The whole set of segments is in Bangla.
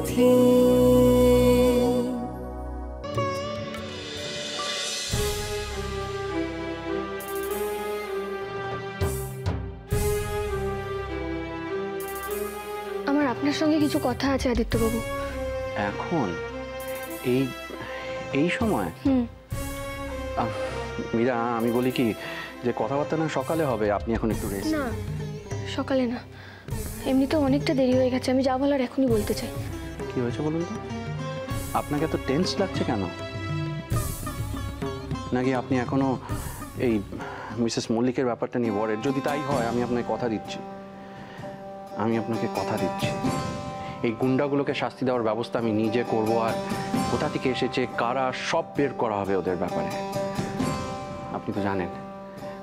অতিথি। আমার আপনার সঙ্গে কিছু কথা আছে আদিত্যবাবু। এখন এই এই সময়? মীরা, আমি বলি কি যে কথাবার্তা না সকালে হবে, আপনি এখন একটু রেস্ট। না, সকালে না, এমনিতেও অনেকটা দেরি হয়ে গেছে। আমি যা বলার এখনই বলতে চাই। কি হয়েছে বলুন তো? আপনাকে এত টেন্স লাগছে কেন? নাকি আপনি এখনো এই মিসেস মল্লিকের ব্যাপারটা নিয়ে বলেন? যদি তাই হয়, আমি আপনাকে কথা দিচ্ছি, এই গুন্ডাগুলোকে শাস্তি দেওয়ার ব্যবস্থা আমি নিজে করব। আর কোথা থেকে এসেছে, কারা, সব বের করা হবে ওদের ব্যাপারে। আপনি তো জানেন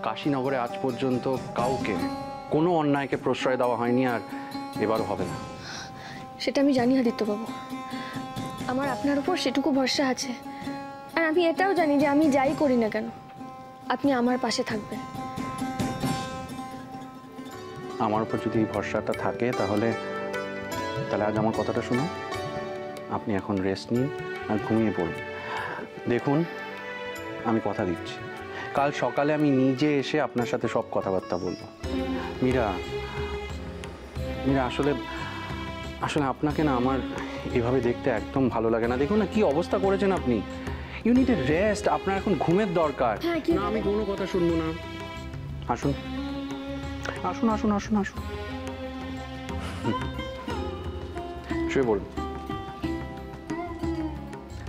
কাশীনগরে আজ পর্যন্ত কাউকে কোনো অন্যায়কে প্রশ্রয় দেওয়া হয়নি, আর এবারও হবে না। সেটা আমি জানি আদিত্যবাবু, আমার আপনার উপর সেটুকু ভরসা আছে। আর আমি এটাও জানি যে আমি যাই করি না কেন, আপনি আমার পাশে থাকবেন। আমার উপর যদি এই ভরসাটা থাকে তাহলে আজ আমার কথাটা শুনুন। আপনি এখন রেস্ট নিন আর ঘুমিয়ে পড়ুন। দেখুন, আমি কথা দিচ্ছি, কাল সকালে আমি নিজে এসে আপনার সাথে সব কথাবার্তা বলবো। মীরা, আসলে আপনাকে না আমার এভাবে দেখতে একদম ভালো লাগে না। দেখুন না কি অবস্থা করেছেন আপনি। You need a rest. আপনার এখন ঘুমের দরকার। না, আমি কোনো কথা শুনবো না। আসুন আসুন আসুন আসুন আসুন, শুয়ে বলুন।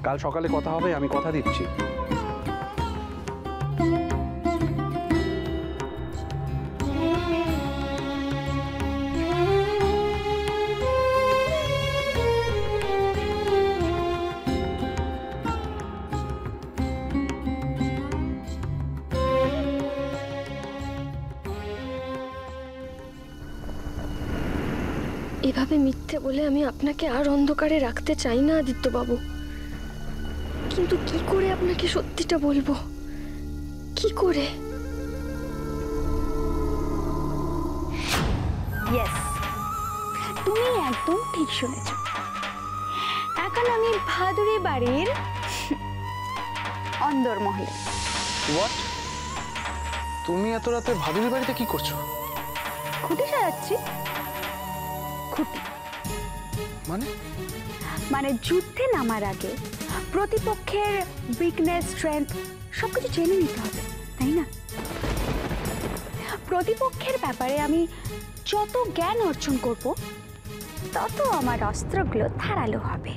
কাল সকালে কথা হবে, আমি কথা দিচ্ছি। এভাবে মিথ্যে বলে আমি আপনাকে আর অন্ধকারে রাখতে চাই না আদিত্যবাবু, কিন্তু কি করে আপনাকে সত্যিটা বলবো, কি করে? ইয়েস, তুমি একদম ঠিক শুনেছ। এখন আমি ভাদুরী বাড়ির অন্দরমহলে। হোয়াট? তুমি এত রাতে ভাদুরী বাড়িতে কি করছো? খুঁটি সাজাচ্ছি। খুঁটি মানে যুদ্ধে নামার আগে প্রতিপক্ষের উইকনেস, স্ট্রেংথ সবকিছু জেনে নিতে হবে, তাই না? প্রতিপক্ষের ব্যাপারে আমি যত জ্ঞান অর্জন করব, তত আমার অস্ত্রগুলো ধারালো হবে।